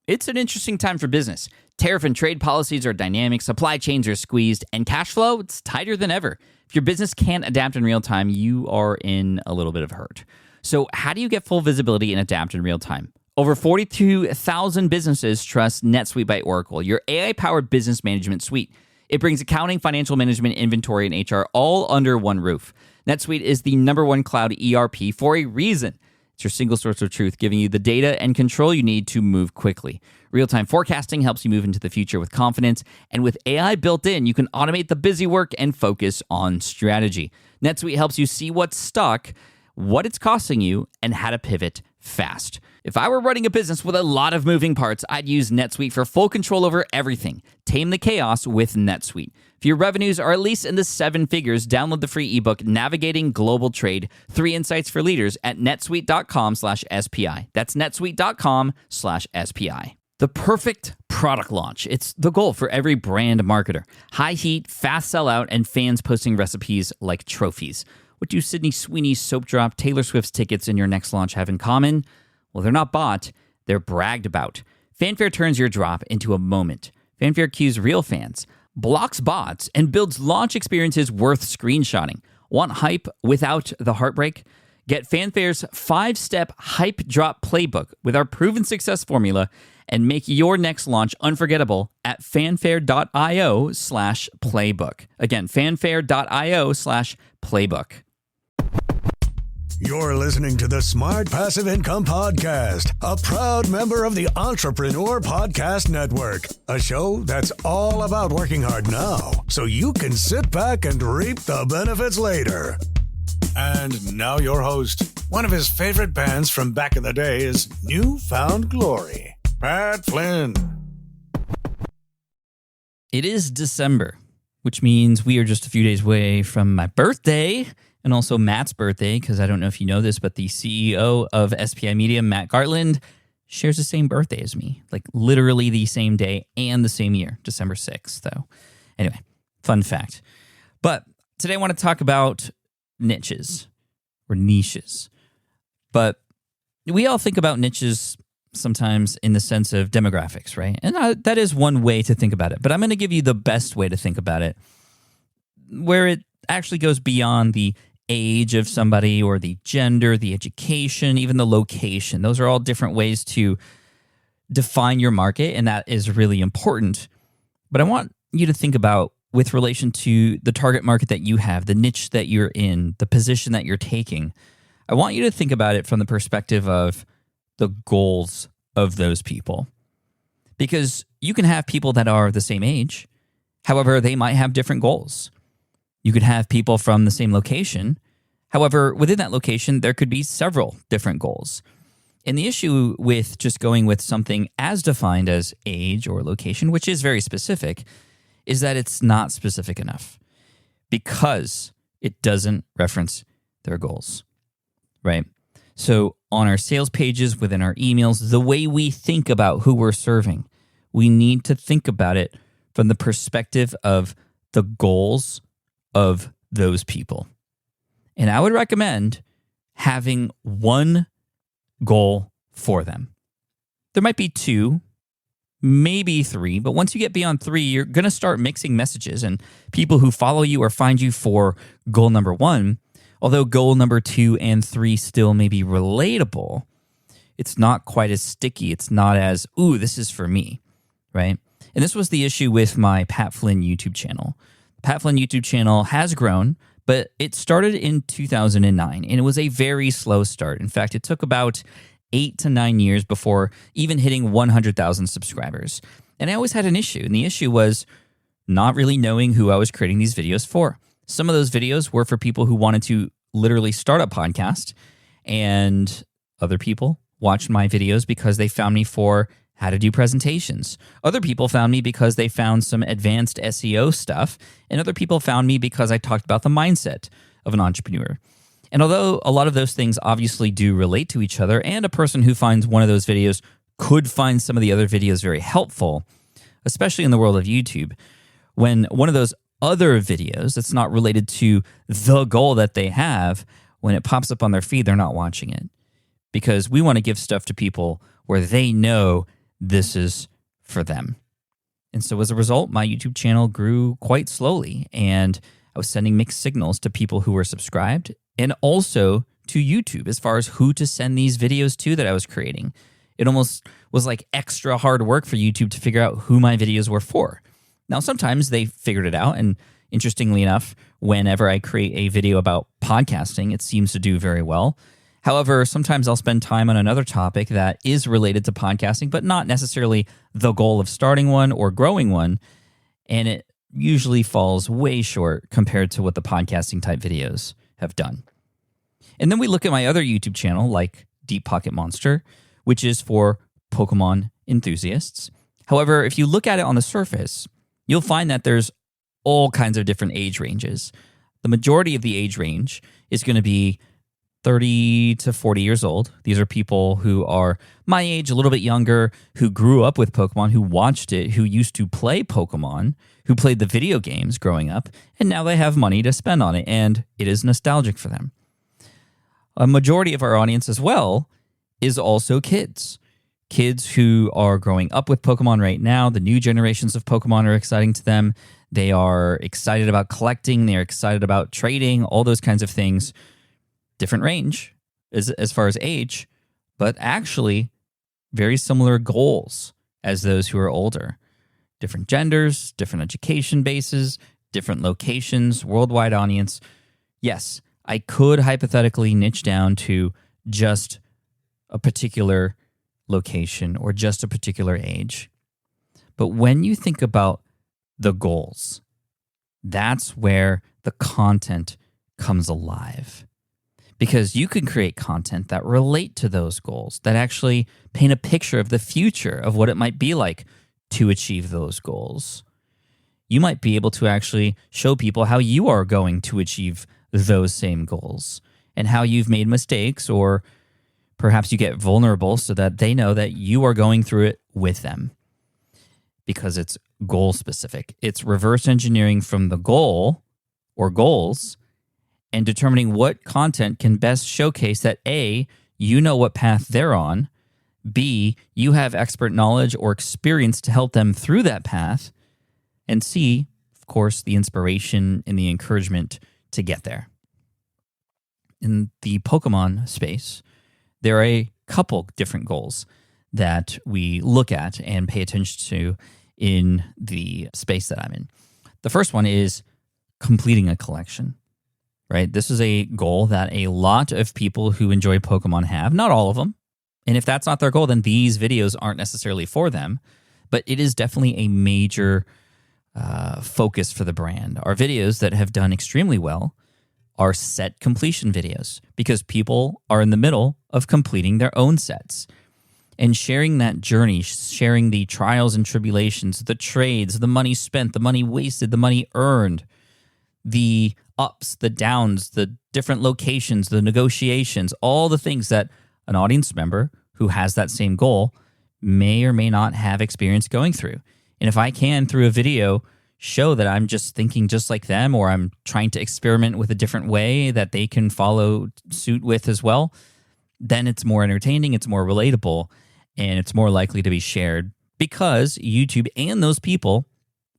It's an interesting time for business. Tariff and trade policies are dynamic, supply chains are squeezed, and cash flow, it's tighter than ever. If your business can't adapt in real time, you are in a little bit of hurt. So how do you get full visibility and adapt in real time? Over 42,000 businesses trust NetSuite by Oracle, your AI-powered business management suite. It brings accounting, financial management, inventory, and HR all under one roof. NetSuite is the #1 cloud ERP for a reason. It's your single source of truth, giving you the data and control you need to move quickly. Real-time forecasting helps you move into the future with confidence, and with AI built in, you can automate the busy work and focus on strategy. NetSuite helps you see what's stuck, what it's costing you, and how to pivot fast. If I were running a business with a lot of moving parts, I'd use NetSuite for full control over everything. Tame the chaos with NetSuite. If your revenues are at least in the 7 figures, download the free ebook, Navigating Global Trade, 3 Insights for Leaders at netsuite.com/SPI. That's netsuite.com/SPI. The perfect product launch. It's the goal for every brand marketer. High heat, fast sellout, and fans posting recipes like trophies. What do Sydney Sweeney's soap drop, Taylor Swift's tickets, and your next launch have in common? Well, they're not bought, they're bragged about. Fanfare turns your drop into a moment. Fanfare cues real fans, blocks bots, and builds launch experiences worth screenshotting. Want hype without the heartbreak? Get Fanfare's 5-step hype drop playbook with our proven success formula and make your next launch unforgettable at fanfare.io/playbook. Again, fanfare.io/playbook. You're listening to the Smart Passive Income Podcast, a proud member of the Entrepreneur Podcast Network, a show that's all about working hard now so you can sit back and reap the benefits later. And now your host. One of his favorite bands from back in the day is New Found Glory, Pat Flynn. It is December, which means we are just a few days away from my birthday. And also Matt's birthday, because I don't know if you know this, but the CEO of SPI Media, Matt Gartland, shares the same birthday as me. Like literally the same day and the same year, December 6th, though. Anyway, fun fact. But today I want to talk about niches or niches. But we all think about niches sometimes in the sense of demographics, right? And that is one way to think about it. But I'm going to give you the best way to think about it, where it actually goes beyond the age of somebody or the gender, the education, even the location. Those are all different ways to define your market, and that is really important. But I want you to think about, with relation to the target market that you have, the niche that you're in, the position that you're taking, I want you to think about it from the perspective of the goals of those people. Because you can have people that are the same age, however, they might have different goals. You could have people from the same location. However, within that location, there could be several different goals. And the issue with just going with something as defined as age or location, which is very specific, is that it's not specific enough because it doesn't reference their goals, right? So on our sales pages, within our emails, the way we think about who we're serving, we need to think about it from the perspective of the goals of those people. And I would recommend having one goal for them. There might be 2, maybe 3, but once you get beyond 3, you're going to start mixing messages, and people who follow you or find you for goal number 1, although goal number 2 and 3 still may be relatable, it's not quite as sticky. It's not as, ooh, this is for me, right? And this was the issue with my Pat Flynn YouTube channel. Pat Flynn YouTube channel has grown, but it started in 2009, and it was a very slow start. In fact, it took about 8 to 9 years before even hitting 100,000 subscribers. And I always had an issue, and the issue was not really knowing who I was creating these videos for. Some of those videos were for people who wanted to literally start a podcast, and other people watched my videos because they found me for how to do presentations. Other people found me because they found some advanced SEO stuff, and other people found me because I talked about the mindset of an entrepreneur. And although a lot of those things obviously do relate to each other, and a person who finds one of those videos could find some of the other videos very helpful, especially in the world of YouTube, when one of those other videos that's not related to the goal that they have, when it pops up on their feed, they're not watching it. Because we want to give stuff to people where they know this is for them. And so as a result, my YouTube channel grew quite slowly, and I was sending mixed signals to people who were subscribed and also to YouTube as far as who to send these videos to that I was creating. It almost was like extra hard work for YouTube to figure out who my videos were for. Now, sometimes they figured it out, and interestingly enough, whenever I create a video about podcasting, it seems to do very well. However, sometimes I'll spend time on another topic that is related to podcasting, but not necessarily the goal of starting one or growing one, and it usually falls way short compared to what the podcasting type videos have done. And then we look at my other YouTube channel, like Deep Pocket Monster, which is for Pokemon enthusiasts. However, if you look at it on the surface, you'll find that there's all kinds of different age ranges. The majority of the age range is going to be 30 to 40 years old. These are people who are my age, a little bit younger, who grew up with Pokemon, who watched it, who used to play Pokemon, who played the video games growing up, and now they have money to spend on it, and it is nostalgic for them. A majority of our audience as well is also kids. Kids who are growing up with Pokemon right now. The new generations of Pokemon are exciting to them. They are excited about collecting. They're excited about trading, all those kinds of things. Different range as far as age, but actually very similar goals as those who are older. Different genders, different education bases, different locations, worldwide audience. Yes, I could hypothetically niche down to just a particular location or just a particular age. But when you think about the goals, that's where the content comes alive. Because you can create content that relate to those goals, that actually paint a picture of the future of what it might be like to achieve those goals. You might be able to actually show people how you are going to achieve those same goals and how you've made mistakes, or perhaps you get vulnerable so that they know that you are going through it with them. Because it's goal specific. It's reverse engineering from the goal or goals and determining what content can best showcase that A, you know what path they're on, B, you have expert knowledge or experience to help them through that path, and C, of course, the inspiration and the encouragement to get there. In the Pokemon space, there are a couple different goals that we look at and pay attention to in the space that I'm in. The first one is completing a collection. Right? This is a goal that a lot of people who enjoy Pokemon have, not all of them. And if that's not their goal, then these videos aren't necessarily for them. But it is definitely a major focus for the brand. Our videos that have done extremely well are set completion videos because people are in the middle of completing their own sets. And sharing that journey, sharing the trials and tribulations, the trades, the money spent, the money wasted, the money earned, the ups, the downs, the different locations, the negotiations, all the things that an audience member who has that same goal may or may not have experience going through. And if I can, through a video, show that I'm just thinking just like them, or I'm trying to experiment with a different way that they can follow suit with as well, then it's more entertaining, it's more relatable, and it's more likely to be shared because YouTube and those people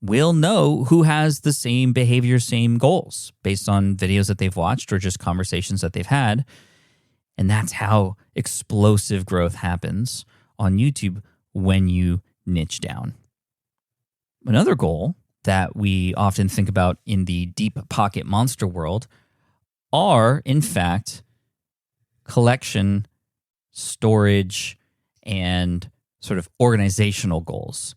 will know who has the same behavior, same goals based on videos that they've watched or just conversations that they've had. And that's how explosive growth happens on YouTube when you niche down. Another goal that we often think about in the Deep Pocket Monster world are, in fact, collection, storage, and sort of organizational goals.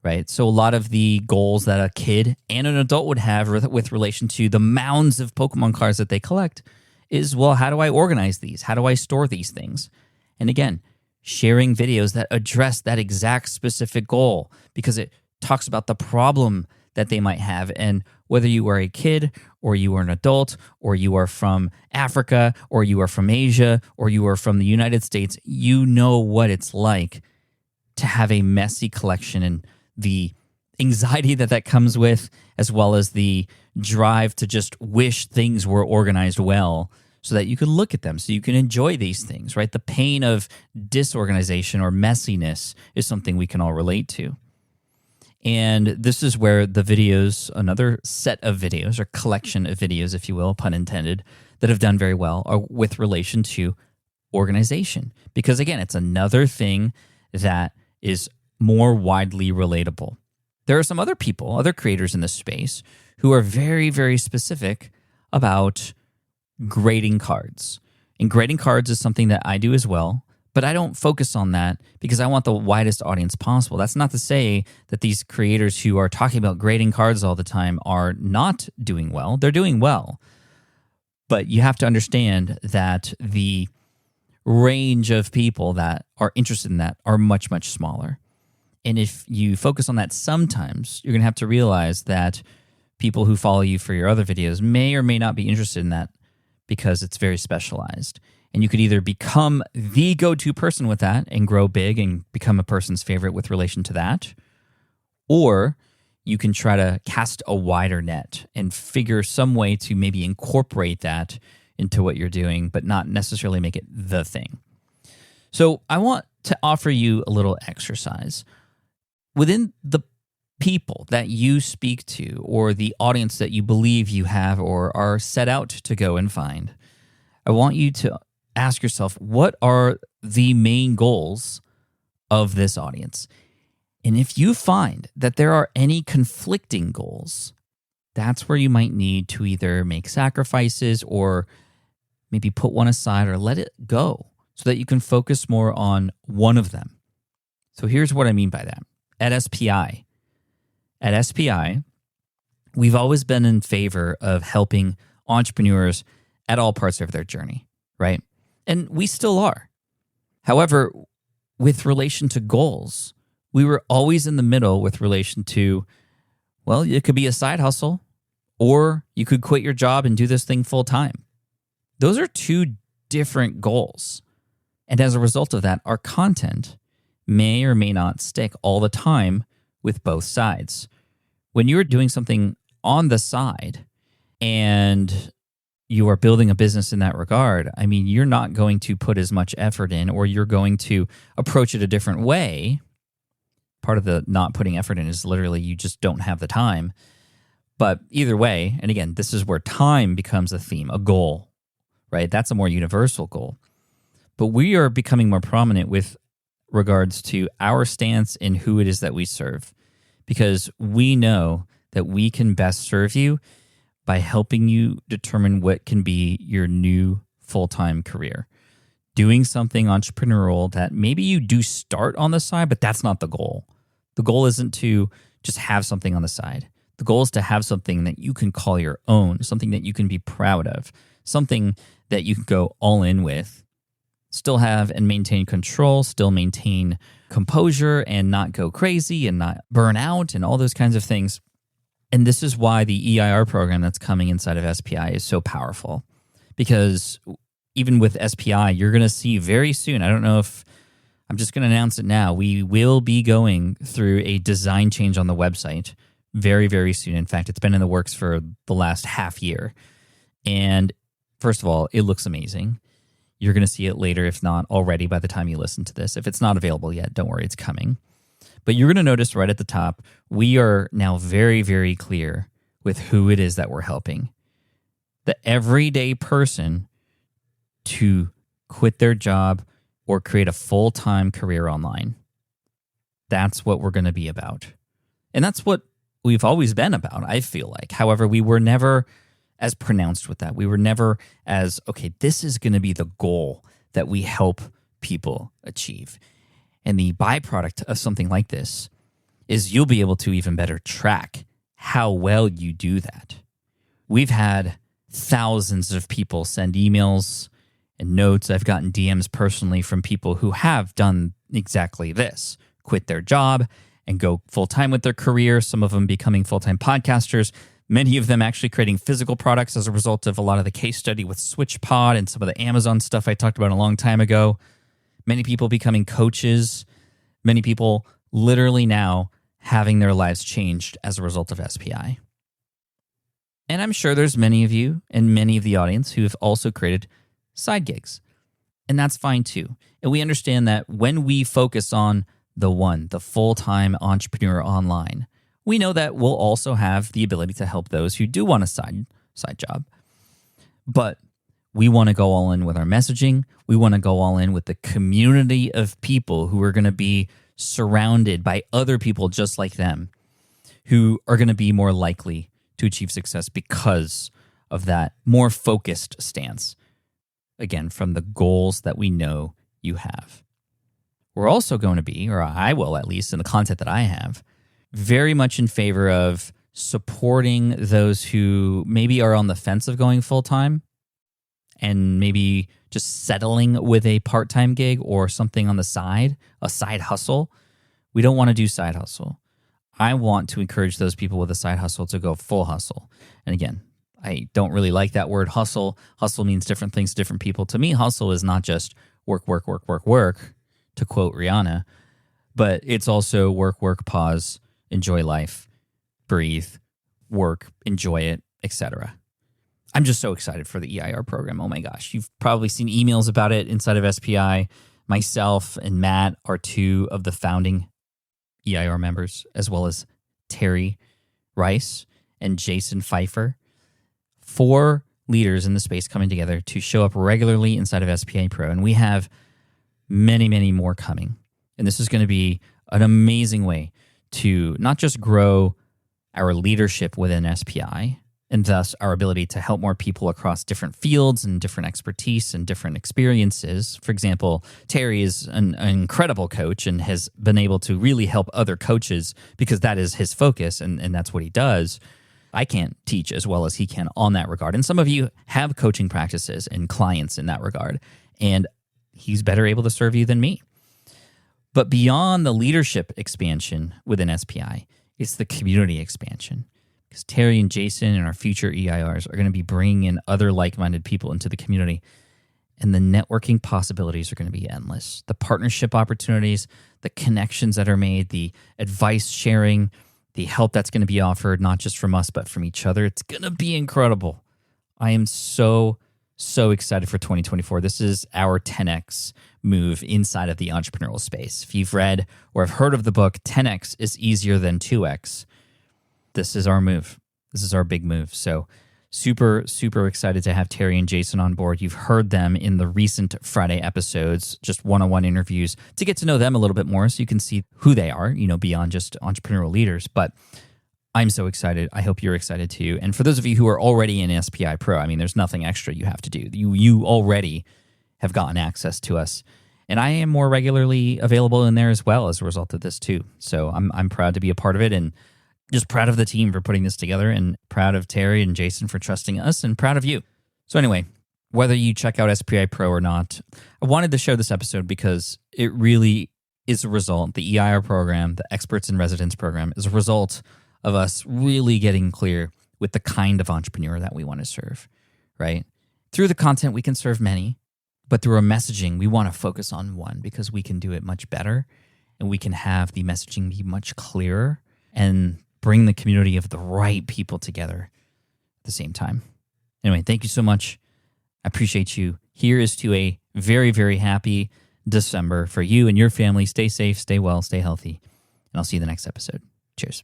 Right? So a lot of the goals that a kid and an adult would have with relation to the mounds of Pokemon cards that they collect is, well, how do I organize these? How do I store these things? And again, sharing videos that address that exact specific goal because it talks about the problem that they might have. And whether you are a kid or you are an adult or you are from Africa or you are from Asia or you are from the United States, you know what it's like to have a messy collection and the anxiety that comes with, as well as the drive to just wish things were organized well so that you can look at them, so you can enjoy these things, right? The pain of disorganization or messiness is something we can all relate to. And this is where the videos, another set of videos or collection of videos, if you will, pun intended, that have done very well are with relation to organization. Because again, it's another thing that is more widely relatable. There are some other people, other creators in this space who are very, very specific about grading cards. And grading cards is something that I do as well, but I don't focus on that because I want the widest audience possible. That's not to say that these creators who are talking about grading cards all the time are not doing well. They're doing well. But you have to understand that the range of people that are interested in that are much, much smaller. And if you focus on that sometimes, you're going to have to realize that people who follow you for your other videos may or may not be interested in that because it's very specialized. And you could either become the go-to person with that and grow big and become a person's favorite with relation to that, or you can try to cast a wider net and figure some way to maybe incorporate that into what you're doing, but not necessarily make it the thing. So I want to offer you a little exercise. Within the people that you speak to or the audience that you believe you have or are set out to go and find, I want you to ask yourself, what are the main goals of this audience? And if you find that there are any conflicting goals, that's where you might need to either make sacrifices or maybe put one aside or let it go so that you can focus more on one of them. So here's what I mean by that. At SPI, we've always been in favor of helping entrepreneurs at all parts of their journey, right? And we still are. However, with relation to goals, we were always in the middle with relation to, well, it could be a side hustle, or you could quit your job and do this thing full time. Those are two different goals. And as a result of that, our content may or may not stick all the time with both sides. When you're doing something on the side and you are building a business in that regard, I mean, you're not going to put as much effort in, or you're going to approach it a different way. Part of the not putting effort in is literally you just don't have the time. But either way, and again, this is where time becomes a theme, a goal, right? That's a more universal goal. But we are becoming more prominent with regards to our stance in who it is that we serve, because we know that we can best serve you by helping you determine what can be your new full-time career. Doing something entrepreneurial that maybe you do start on the side, but that's not the goal. The goal isn't to just have something on the side. The goal is to have something that you can call your own, something that you can be proud of, something that you can go all in with, still have and maintain control, still maintain composure and not go crazy and not burn out and all those kinds of things. And this is why the EIR program that's coming inside of SPI is so powerful, because even with SPI, you're going to see very soon, I don't know if, I'm just going to announce it now, we will be going through a design change on the website very, very soon. In fact, it's been in the works for the last half year. And first of all, it looks amazing. You're going to see it later, if not already by the time you listen to this. If it's not available yet, don't worry, it's coming. But you're going to notice right at the top, we are now very, very clear with who it is that we're helping. The everyday person to quit their job or create a full-time career online. That's what we're going to be about. And that's what we've always been about, I feel like. However, we were never as pronounced with that. We were never as, okay, this is going to be the goal that we help people achieve. And the byproduct of something like this is you'll be able to even better track how well you do that. We've had thousands of people send emails and notes. I've gotten DMs personally from people who have done exactly this, quit their job and go full-time with their career, some of them becoming full-time podcasters, many of them actually creating physical products as a result of a lot of the case study with SwitchPod and some of the Amazon stuff I talked about a long time ago. Many people becoming coaches, many people literally now having their lives changed as a result of SPI. And I'm sure there's many of you and many of the audience who have also created side gigs. And that's fine too. And we understand that when we focus on the full-time entrepreneur online, we know that we'll also have the ability to help those who do want a side job. But we want to go all in with our messaging. We want to go all in with the community of people who are going to be surrounded by other people just like them, who are going to be more likely to achieve success because of that more focused stance. Again, from the goals that we know you have. We're also going to be, or I will at least in the content that I have, very much in favor of supporting those who maybe are on the fence of going full-time and maybe just settling with a part-time gig or something on the side, a side hustle. We don't want to do side hustle. I want to encourage those people with a side hustle to go full hustle. And again, I don't really like that word hustle. Hustle means different things to different people. To me, hustle is not just work, to quote Rihanna, but it's also work, pause, enjoy life, breathe, work, enjoy it, etc. I'm just so excited for the EIR program. Oh my gosh. You've probably seen emails about it inside of SPI. Myself and Matt are two of the founding EIR members, as well as Terry Rice and Jason Pfeiffer. 4 leaders in the space coming together to show up regularly inside of SPI Pro. And we have many, many more coming. And this is going to be an amazing way to not just grow our leadership within SPI, and thus our ability to help more people across different fields and different expertise and different experiences. For example, Terry is an incredible coach and has been able to really help other coaches because that is his focus and that's what he does. I can't teach as well as he can on that regard. And some of you have coaching practices and clients in that regard, and he's better able to serve you than me. But beyond the leadership expansion within SPI, it's the community expansion. Because Terry and Jason and our future EIRs are going to be bringing in other like-minded people into the community. And the networking possibilities are going to be endless. The partnership opportunities, the connections that are made, the advice sharing, the help that's going to be offered, not just from us, but from each other. It's going to be incredible. I am so excited for 2024. This is our 10X move inside of the entrepreneurial space. If you've read or have heard of the book, 10X is easier than 2X. This is our move. This is our big move. So super excited to have Terry and Jason on board. You've heard them in the recent Friday episodes, just one-on-one interviews to get to know them a little bit more so you can see who they are, beyond just entrepreneurial leaders. But I'm so excited. I hope you're excited too. And for those of you who are already in SPI Pro, there's nothing extra you have to do. You already have gotten access to us. And I am more regularly available in there as well as a result of this too. So I'm proud to be a part of it, and just proud of the team for putting this together, and proud of Terry and Jason for trusting us, and proud of you. So anyway, whether you check out SPI Pro or not, I wanted to share this episode because it really is a result. The EIR program, the Experts in Residence program, is a result of us really getting clear with the kind of entrepreneur that we want to serve, right? Through the content, we can serve many, but through our messaging, we want to focus on one because we can do it much better, and we can have the messaging be much clearer and bring the community of the right people together at the same time. Anyway, thank you so much. I appreciate you. Here is to a very, very happy December for you and your family. Stay safe, stay well, stay healthy, and I'll see you in the next episode. Cheers.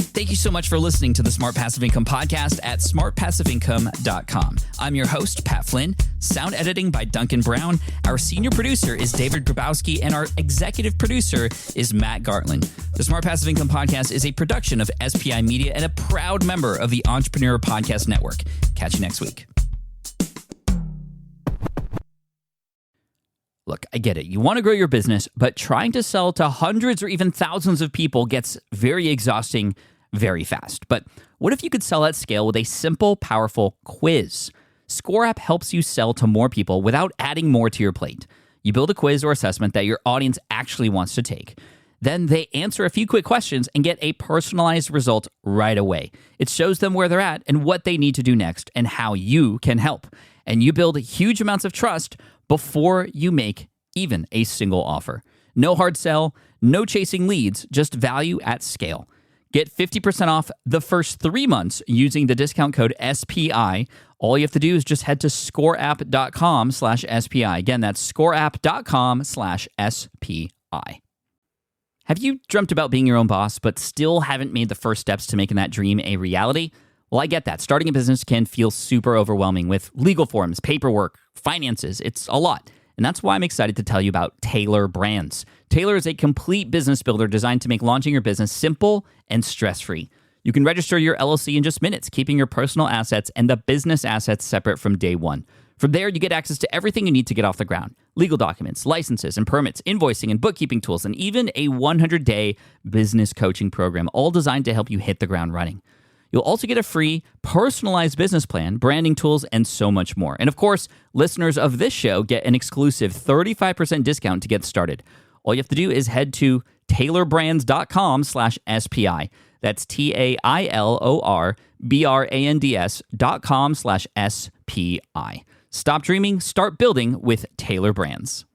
Thank you so much for listening to the Smart Passive Income podcast at smartpassiveincome.com. I'm your host, Pat Flynn. Sound editing by Duncan Brown. Our senior producer is David Grabowski, and our executive producer is Matt Gartland. The Smart Passive Income podcast is a production of SPI Media and a proud member of the Entrepreneur Podcast Network. Catch you next week. Look, I get it. You want to grow your business, but trying to sell to hundreds or even thousands of people gets very exhausting very fast. But what if you could sell at scale with a simple, powerful quiz? Score App helps you sell to more people without adding more to your plate. You build a quiz or assessment that your audience actually wants to take. Then they answer a few quick questions and get a personalized result right away. It shows them where they're at and what they need to do next and how you can help. And you build huge amounts of trust before you make even a single offer. No hard sell, no chasing leads, just value at scale. Get 50% off the first 3 months using the discount code SPI. All you have to do is just head to scoreapp.com/SPI. Again, that's scoreapp.com/SPI. Have you dreamt about being your own boss, but still haven't made the first steps to making that dream a reality? Well, I get that. Starting a business can feel super overwhelming with legal forms, paperwork, finances. It's a lot. And that's why I'm excited to tell you about Taylor Brands. Taylor is a complete business builder designed to make launching your business simple and stress-free. You can register your LLC in just minutes, keeping your personal assets and the business assets separate from day one. From there, you get access to everything you need to get off the ground. Legal documents, licenses and permits, invoicing and bookkeeping tools, and even a 100-day business coaching program, all designed to help you hit the ground running. You'll also get a free personalized business plan, branding tools, and so much more. And of course, listeners of this show get an exclusive 35% discount to get started. All you have to do is head to taylorbrands.com/SPI. That's TAILORBRANDS.com/SPI. Stop dreaming, start building with Taylor Brands.